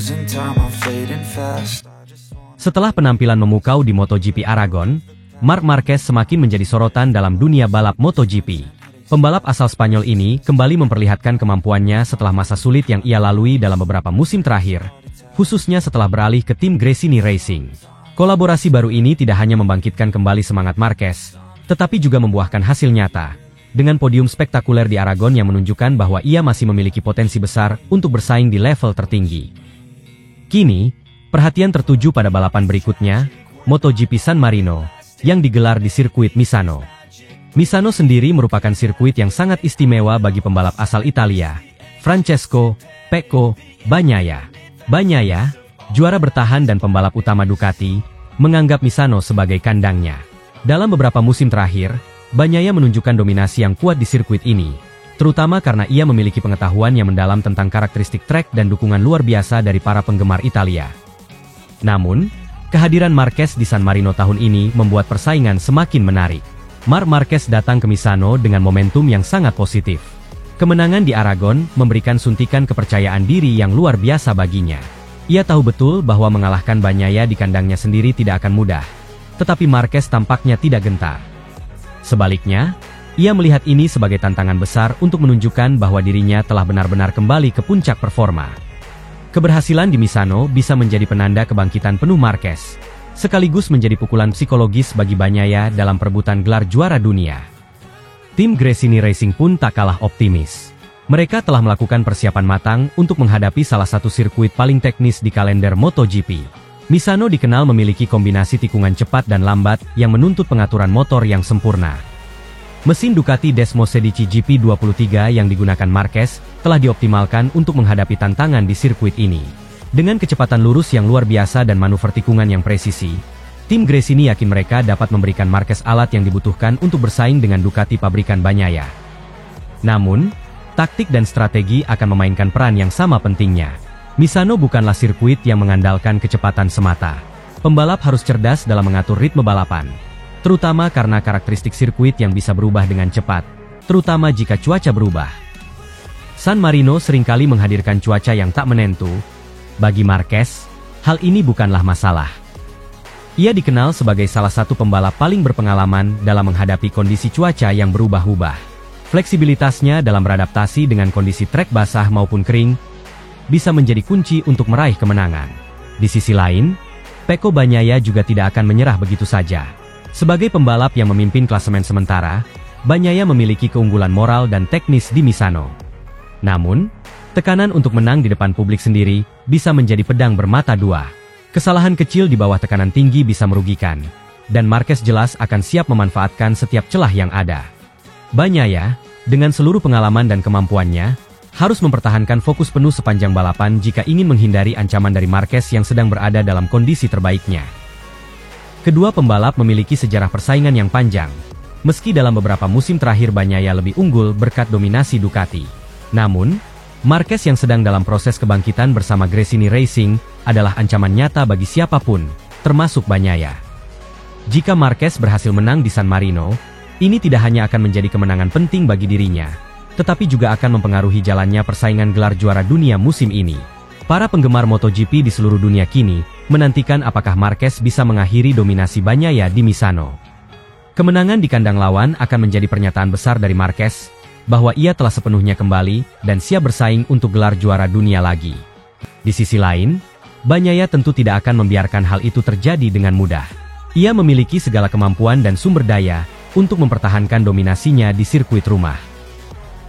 losing time, I'm fading fast. Setelah penampilan memukau di MotoGP Aragon, Marc Marquez semakin menjadi sorotan dalam dunia balap MotoGP. Pembalap asal Spanyol ini kembali memperlihatkan kemampuannya setelah masa sulit yang ia lalui dalam beberapa musim terakhir, khususnya setelah beralih ke tim Gresini Racing. Kolaborasi baru ini tidak hanya membangkitkan kembali semangat Marquez, tetapi juga membuahkan hasil nyata, dengan podium spektakuler di Aragon yang menunjukkan bahwa ia masih memiliki potensi besar untuk bersaing di level tertinggi. Kini, perhatian tertuju pada balapan berikutnya, MotoGP San Marino, yang digelar di sirkuit Misano. Misano sendiri merupakan sirkuit yang sangat istimewa bagi pembalap asal Italia, Francesco Pecco Bagnaia. Bagnaia, juara bertahan dan pembalap utama Ducati, menganggap Misano sebagai kandangnya. Dalam beberapa musim terakhir, Bagnaia menunjukkan dominasi yang kuat di sirkuit ini, terutama karena ia memiliki pengetahuan yang mendalam tentang karakteristik trek dan dukungan luar biasa dari para penggemar Italia. Namun, kehadiran Marquez di San Marino tahun ini membuat persaingan semakin menarik. Marc Marquez datang ke Misano dengan momentum yang sangat positif. Kemenangan di Aragon memberikan suntikan kepercayaan diri yang luar biasa baginya. Ia tahu betul bahwa mengalahkan Bagnaia di kandangnya sendiri tidak akan mudah. Tetapi Marquez tampaknya tidak gentar. Sebaliknya, ia melihat ini sebagai tantangan besar untuk menunjukkan bahwa dirinya telah benar-benar kembali ke puncak performa. Keberhasilan di Misano bisa menjadi penanda kebangkitan penuh Marquez, sekaligus menjadi pukulan psikologis bagi Bagnaia dalam perebutan gelar juara dunia. Tim Gresini Racing pun tak kalah optimis. Mereka telah melakukan persiapan matang untuk menghadapi salah satu sirkuit paling teknis di kalender MotoGP. Misano dikenal memiliki kombinasi tikungan cepat dan lambat yang menuntut pengaturan motor yang sempurna. Mesin Ducati Desmo 16 GP23 yang digunakan Marquez telah dioptimalkan untuk menghadapi tantangan di sirkuit ini. Dengan kecepatan lurus yang luar biasa dan manuver tikungan yang presisi, tim Gresini yakin mereka dapat memberikan Marquez alat yang dibutuhkan untuk bersaing dengan Ducati pabrikan Bagnaia. Namun, taktik dan strategi akan memainkan peran yang sama pentingnya. Misano bukanlah sirkuit yang mengandalkan kecepatan semata. Pembalap harus cerdas dalam mengatur ritme balapan, terutama karena karakteristik sirkuit yang bisa berubah dengan cepat, terutama jika cuaca berubah. San Marino seringkali menghadirkan cuaca yang tak menentu. Bagi Marquez, hal ini bukanlah masalah. Ia dikenal sebagai salah satu pembalap paling berpengalaman dalam menghadapi kondisi cuaca yang berubah-ubah. Fleksibilitasnya dalam beradaptasi dengan kondisi trek basah maupun kering bisa menjadi kunci untuk meraih kemenangan. Di sisi lain, Pecco Bagnaia juga tidak akan menyerah begitu saja. Sebagai pembalap yang memimpin klasemen sementara, Bagnaia memiliki keunggulan moral dan teknis di Misano. Namun, tekanan untuk menang di depan publik sendiri bisa menjadi pedang bermata dua. Kesalahan kecil di bawah tekanan tinggi bisa merugikan, dan Marquez jelas akan siap memanfaatkan setiap celah yang ada. Bagnaia, dengan seluruh pengalaman dan kemampuannya, harus mempertahankan fokus penuh sepanjang balapan jika ingin menghindari ancaman dari Marquez yang sedang berada dalam kondisi terbaiknya. Kedua pembalap memiliki sejarah persaingan yang panjang, meski dalam beberapa musim terakhir Bagnaia lebih unggul berkat dominasi Ducati. Namun, Marquez yang sedang dalam proses kebangkitan bersama Gresini Racing adalah ancaman nyata bagi siapapun, termasuk Bagnaia. Jika Marquez berhasil menang di San Marino, ini tidak hanya akan menjadi kemenangan penting bagi dirinya, tetapi juga akan mempengaruhi jalannya persaingan gelar juara dunia musim ini. Para penggemar MotoGP di seluruh dunia kini menantikan apakah Marquez bisa mengakhiri dominasi Bagnaia di Misano. Kemenangan di kandang lawan akan menjadi pernyataan besar dari Marquez bahwa ia telah sepenuhnya kembali dan siap bersaing untuk gelar juara dunia lagi. Di sisi lain, Bagnaia tentu tidak akan membiarkan hal itu terjadi dengan mudah. Ia memiliki segala kemampuan dan sumber daya untuk mempertahankan dominasinya di sirkuit rumah.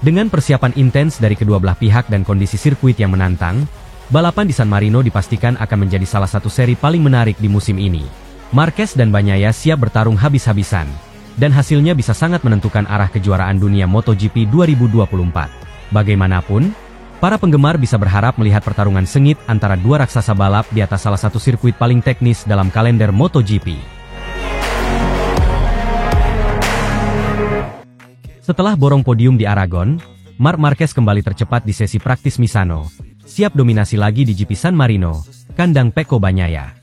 Dengan persiapan intens dari kedua belah pihak dan kondisi sirkuit yang menantang, balapan di San Marino dipastikan akan menjadi salah satu seri paling menarik di musim ini. Marquez dan Bagnaia siap bertarung habis-habisan, dan hasilnya bisa sangat menentukan arah kejuaraan dunia MotoGP 2024. Bagaimanapun, para penggemar bisa berharap melihat pertarungan sengit antara dua raksasa balap di atas salah satu sirkuit paling teknis dalam kalender MotoGP. Setelah borong podium di Aragon, Marc Marquez kembali tercepat di sesi praktis Misano, siap dominasi lagi di GP San Marino, kandang Pecco Bagnaia.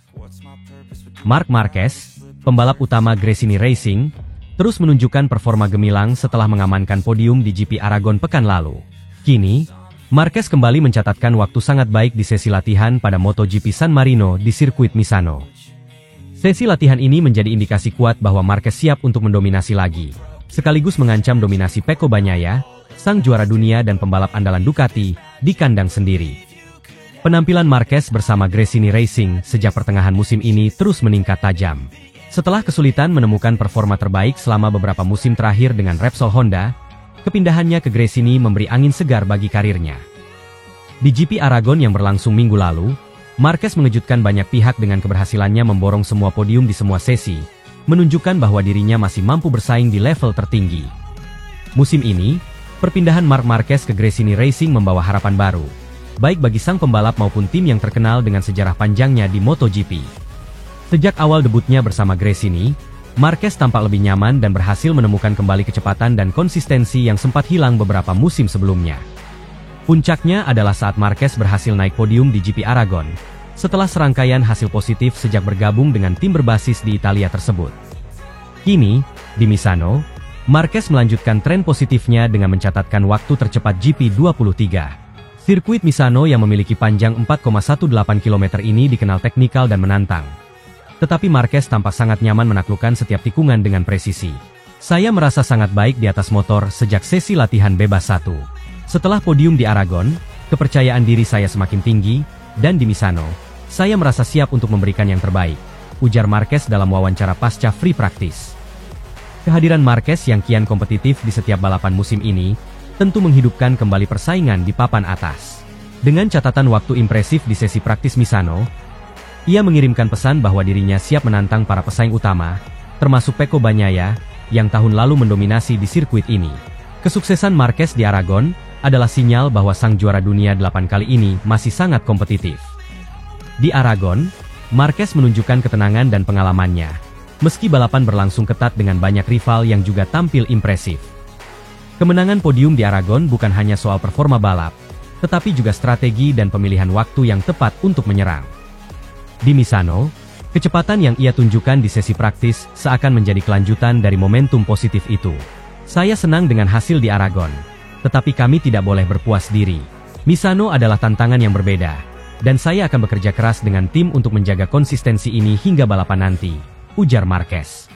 Marc Marquez, pembalap utama Gresini Racing, terus menunjukkan performa gemilang setelah mengamankan podium di GP Aragon pekan lalu. Kini, Marquez kembali mencatatkan waktu sangat baik di sesi latihan pada MotoGP San Marino di sirkuit Misano. Sesi latihan ini menjadi indikasi kuat bahwa Marquez siap untuk mendominasi lagi, sekaligus mengancam dominasi Pecco Bagnaia, sang juara dunia dan pembalap andalan Ducati, di kandang sendiri. Penampilan Marquez bersama Gresini Racing sejak pertengahan musim ini terus meningkat tajam. Setelah kesulitan menemukan performa terbaik selama beberapa musim terakhir dengan Repsol Honda, kepindahannya ke Gresini memberi angin segar bagi karirnya. Di GP Aragon yang berlangsung minggu lalu, Marquez mengejutkan banyak pihak dengan keberhasilannya memborong semua podium di semua sesi, menunjukkan bahwa dirinya masih mampu bersaing di level tertinggi. Musim ini, perpindahan Marc Marquez ke Gresini Racing membawa harapan baru, baik bagi sang pembalap maupun tim yang terkenal dengan sejarah panjangnya di MotoGP. Sejak awal debutnya bersama Gresini, Marquez tampak lebih nyaman dan berhasil menemukan kembali kecepatan dan konsistensi yang sempat hilang beberapa musim sebelumnya. Puncaknya adalah saat Marquez berhasil naik podium di GP Aragon, setelah serangkaian hasil positif sejak bergabung dengan tim berbasis di Italia tersebut. Kini, di Misano, Marquez melanjutkan tren positifnya dengan mencatatkan waktu tercepat GP23. Sirkuit Misano yang memiliki panjang 4,18 km ini dikenal teknikal dan menantang. Tetapi Marquez tampak sangat nyaman menaklukkan setiap tikungan dengan presisi. Saya merasa sangat baik di atas motor sejak sesi latihan bebas 1. Setelah podium di Aragon, kepercayaan diri saya semakin tinggi, dan di Misano, saya merasa siap untuk memberikan yang terbaik, ujar Marquez dalam wawancara pasca free practice. Kehadiran Marquez yang kian kompetitif di setiap balapan musim ini, tentu menghidupkan kembali persaingan di papan atas. Dengan catatan waktu impresif di sesi praktis Misano, ia mengirimkan pesan bahwa dirinya siap menantang para pesaing utama, termasuk Pecco Bagnaia, yang tahun lalu mendominasi di sirkuit ini. Kesuksesan Marquez di Aragon adalah sinyal bahwa sang juara dunia 8 kali ini masih sangat kompetitif. Di Aragon, Marquez menunjukkan ketenangan dan pengalamannya, meski balapan berlangsung ketat dengan banyak rival yang juga tampil impresif. Kemenangan podium di Aragon bukan hanya soal performa balap, tetapi juga strategi dan pemilihan waktu yang tepat untuk menyerang. Di Misano, kecepatan yang ia tunjukkan di sesi praktis seakan menjadi kelanjutan dari momentum positif itu. Saya senang dengan hasil di Aragon, tetapi kami tidak boleh berpuas diri. Misano adalah tantangan yang berbeda, dan saya akan bekerja keras dengan tim untuk menjaga konsistensi ini hingga balapan nanti, ujar Marquez.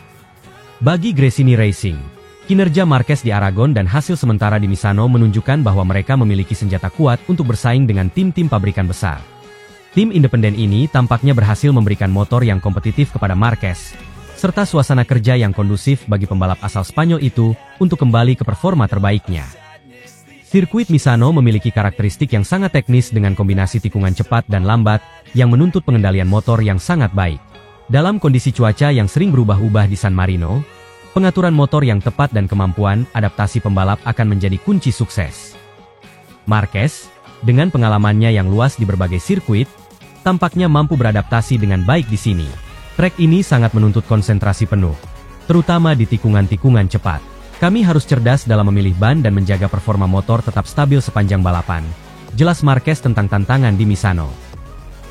Bagi Gresini Racing, kinerja Marquez di Aragon dan hasil sementara di Misano menunjukkan bahwa mereka memiliki senjata kuat untuk bersaing dengan tim-tim pabrikan besar. Tim independen ini tampaknya berhasil memberikan motor yang kompetitif kepada Marquez, serta suasana kerja yang kondusif bagi pembalap asal Spanyol itu untuk kembali ke performa terbaiknya. Sirkuit Misano memiliki karakteristik yang sangat teknis dengan kombinasi tikungan cepat dan lambat yang menuntut pengendalian motor yang sangat baik. Dalam kondisi cuaca yang sering berubah-ubah di San Marino, pengaturan motor yang tepat dan kemampuan adaptasi pembalap akan menjadi kunci sukses. Marquez, dengan pengalamannya yang luas di berbagai sirkuit, tampaknya mampu beradaptasi dengan baik di sini. Trek ini sangat menuntut konsentrasi penuh, terutama di tikungan-tikungan cepat. Kami harus cerdas dalam memilih ban dan menjaga performa motor tetap stabil sepanjang balapan, jelas Marquez tentang tantangan di Misano.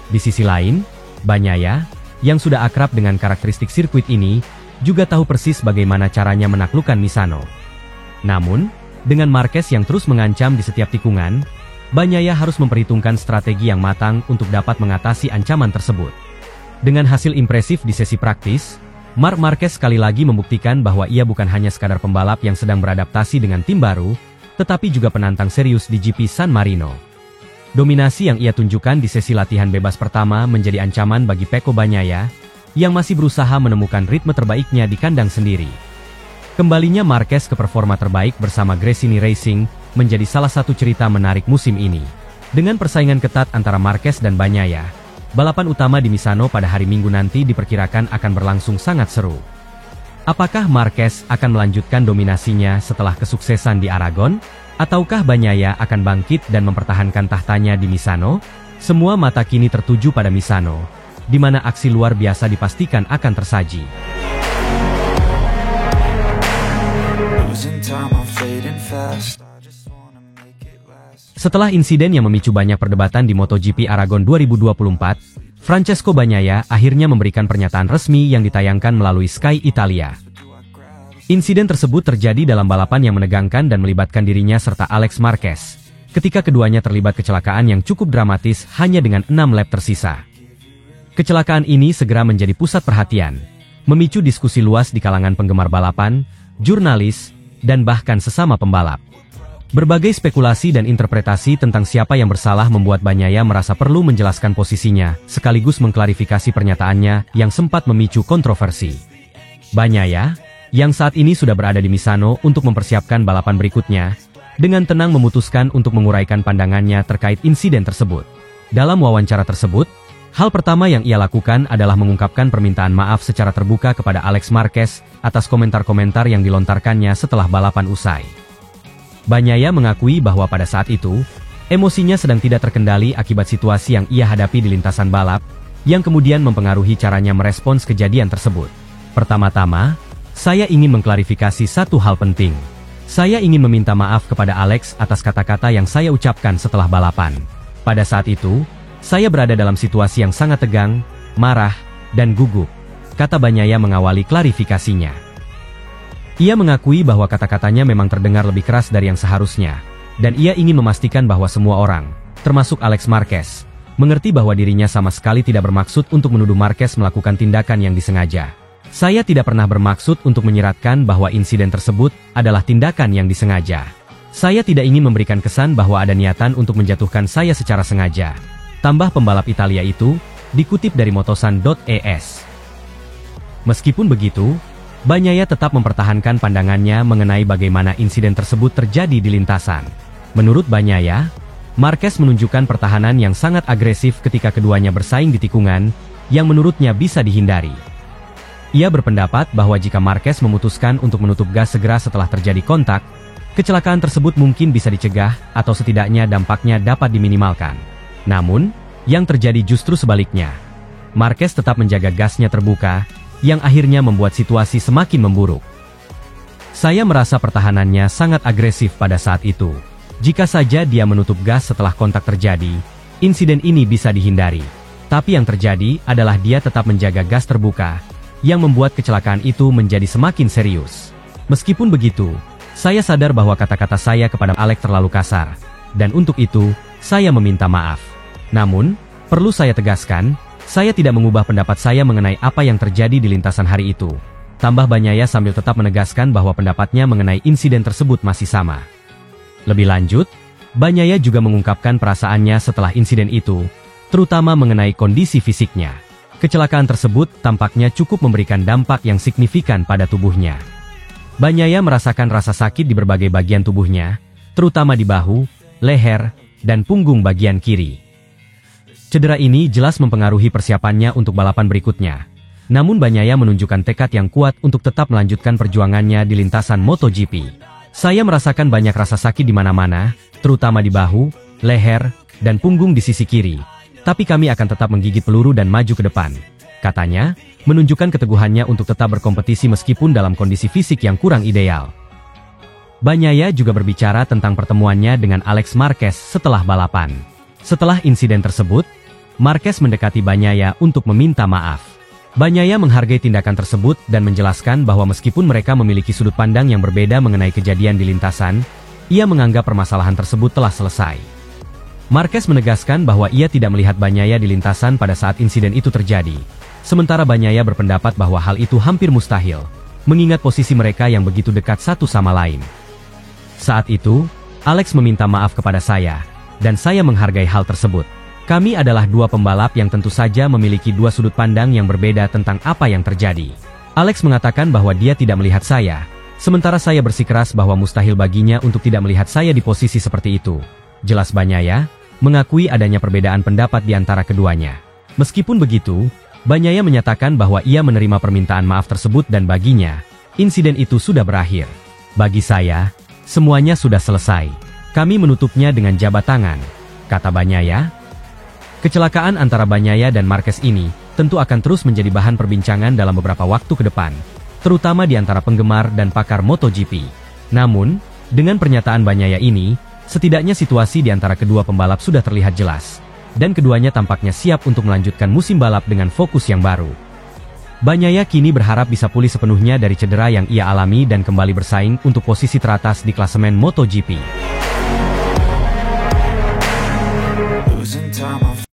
Di sisi lain, Bagnaia, yang sudah akrab dengan karakteristik sirkuit ini, juga tahu persis bagaimana caranya menaklukkan Misano. Namun, dengan Marquez yang terus mengancam di setiap tikungan, Bagnaia harus memperhitungkan strategi yang matang untuk dapat mengatasi ancaman tersebut. Dengan hasil impresif di sesi praktis, Marc Marquez sekali lagi membuktikan bahwa ia bukan hanya sekadar pembalap yang sedang beradaptasi dengan tim baru, tetapi juga penantang serius di GP San Marino. Dominasi yang ia tunjukkan di sesi latihan bebas pertama menjadi ancaman bagi Pecco Bagnaia, yang masih berusaha menemukan ritme terbaiknya di kandang sendiri. Kembalinya Marquez ke performa terbaik bersama Gresini Racing menjadi salah satu cerita menarik musim ini. Dengan persaingan ketat antara Marquez dan Bagnaia, balapan utama di Misano pada hari Minggu nanti diperkirakan akan berlangsung sangat seru. Apakah Marquez akan melanjutkan dominasinya setelah kesuksesan di Aragon? Ataukah Bagnaia akan bangkit dan mempertahankan tahtanya di Misano? Semua mata kini tertuju pada Misano, di mana aksi luar biasa dipastikan akan tersaji. Setelah insiden yang memicu banyak perdebatan di MotoGP Aragon 2024, Francesco Bagnaia akhirnya memberikan pernyataan resmi yang ditayangkan melalui Sky Italia. Insiden tersebut terjadi dalam balapan yang menegangkan dan melibatkan dirinya serta Alex Marquez, ketika keduanya terlibat kecelakaan yang cukup dramatis hanya dengan 6 lap tersisa. Kecelakaan ini segera menjadi pusat perhatian, memicu diskusi luas di kalangan penggemar balapan, jurnalis, dan bahkan sesama pembalap. Berbagai spekulasi dan interpretasi tentang siapa yang bersalah membuat Bagnaia merasa perlu menjelaskan posisinya, sekaligus mengklarifikasi pernyataannya yang sempat memicu kontroversi. Bagnaia, yang saat ini sudah berada di Misano untuk mempersiapkan balapan berikutnya, dengan tenang memutuskan untuk menguraikan pandangannya terkait insiden tersebut. Dalam wawancara tersebut, hal pertama yang ia lakukan adalah mengungkapkan permintaan maaf secara terbuka kepada Alex Marquez atas komentar-komentar yang dilontarkannya setelah balapan usai. Bagnaia mengakui bahwa pada saat itu, emosinya sedang tidak terkendali akibat situasi yang ia hadapi di lintasan balap, yang kemudian mempengaruhi caranya merespons kejadian tersebut. Pertama-tama, saya ingin mengklarifikasi satu hal penting. Saya ingin meminta maaf kepada Alex atas kata-kata yang saya ucapkan setelah balapan. Pada saat itu, saya berada dalam situasi yang sangat tegang, marah, dan gugup, kata Bagnaia mengawali klarifikasinya. Ia mengakui bahwa kata-katanya memang terdengar lebih keras dari yang seharusnya, dan ia ingin memastikan bahwa semua orang, termasuk Alex Marquez, mengerti bahwa dirinya sama sekali tidak bermaksud untuk menuduh Marquez melakukan tindakan yang disengaja. Saya tidak pernah bermaksud untuk menyiratkan bahwa insiden tersebut adalah tindakan yang disengaja. Saya tidak ingin memberikan kesan bahwa ada niatan untuk menjatuhkan saya secara sengaja. Tambah pembalap Italia itu, dikutip dari motosan.es. Meskipun begitu, Bagnaia tetap mempertahankan pandangannya mengenai bagaimana insiden tersebut terjadi di lintasan. Menurut Bagnaia, Marquez menunjukkan pertahanan yang sangat agresif ketika keduanya bersaing di tikungan, yang menurutnya bisa dihindari. Ia berpendapat bahwa jika Marquez memutuskan untuk menutup gas segera setelah terjadi kontak, kecelakaan tersebut mungkin bisa dicegah atau setidaknya dampaknya dapat diminimalkan. Namun, yang terjadi justru sebaliknya. Marquez tetap menjaga gasnya terbuka, yang akhirnya membuat situasi semakin memburuk. Saya merasa pertahanannya sangat agresif pada saat itu. Jika saja dia menutup gas setelah kontak terjadi, insiden ini bisa dihindari. Tapi yang terjadi adalah dia tetap menjaga gas terbuka, yang membuat kecelakaan itu menjadi semakin serius. Meskipun begitu, saya sadar bahwa kata-kata saya kepada Alex terlalu kasar, dan untuk itu, saya meminta maaf. Namun, perlu saya tegaskan, saya tidak mengubah pendapat saya mengenai apa yang terjadi di lintasan hari itu. Tambah Bagnaia sambil tetap menegaskan bahwa pendapatnya mengenai insiden tersebut masih sama. Lebih lanjut, Bagnaia juga mengungkapkan perasaannya setelah insiden itu, terutama mengenai kondisi fisiknya. Kecelakaan tersebut tampaknya cukup memberikan dampak yang signifikan pada tubuhnya. Bagnaia merasakan rasa sakit di berbagai bagian tubuhnya, terutama di bahu, leher, dan punggung bagian kiri. Cedera ini jelas mempengaruhi persiapannya untuk balapan berikutnya. Namun Bagnaia menunjukkan tekad yang kuat untuk tetap melanjutkan perjuangannya di lintasan MotoGP. Saya merasakan banyak rasa sakit di mana-mana, terutama di bahu, leher, dan punggung di sisi kiri. Tapi kami akan tetap menggigit peluru dan maju ke depan, katanya, menunjukkan keteguhannya untuk tetap berkompetisi meskipun dalam kondisi fisik yang kurang ideal. Bagnaia juga berbicara tentang pertemuannya dengan Alex Marquez setelah balapan. Setelah insiden tersebut, Marquez mendekati Bagnaia untuk meminta maaf. Bagnaia menghargai tindakan tersebut dan menjelaskan bahwa meskipun mereka memiliki sudut pandang yang berbeda mengenai kejadian di lintasan, ia menganggap permasalahan tersebut telah selesai. Marquez menegaskan bahwa ia tidak melihat Bagnaia di lintasan pada saat insiden itu terjadi. Sementara Bagnaia berpendapat bahwa hal itu hampir mustahil, mengingat posisi mereka yang begitu dekat satu sama lain. Saat itu, Alex meminta maaf kepada saya, dan saya menghargai hal tersebut. Kami adalah dua pembalap yang tentu saja memiliki dua sudut pandang yang berbeda tentang apa yang terjadi. Alex mengatakan bahwa dia tidak melihat saya, sementara saya bersikeras bahwa mustahil baginya untuk tidak melihat saya di posisi seperti itu. Jelas Bagnaia mengakui adanya perbedaan pendapat di antara keduanya. Meskipun begitu, Bagnaia menyatakan bahwa ia menerima permintaan maaf tersebut dan baginya, insiden itu sudah berakhir. Bagi saya, semuanya sudah selesai. Kami menutupnya dengan jabat tangan, kata Bagnaia. Kecelakaan antara Bagnaia dan Marquez ini tentu akan terus menjadi bahan perbincangan dalam beberapa waktu ke depan, terutama di antara penggemar dan pakar MotoGP. Namun, dengan pernyataan Bagnaia ini, setidaknya situasi di antara kedua pembalap sudah terlihat jelas, dan keduanya tampaknya siap untuk melanjutkan musim balap dengan fokus yang baru. Bagnaia kini berharap bisa pulih sepenuhnya dari cedera yang ia alami dan kembali bersaing untuk posisi teratas di klasemen MotoGP.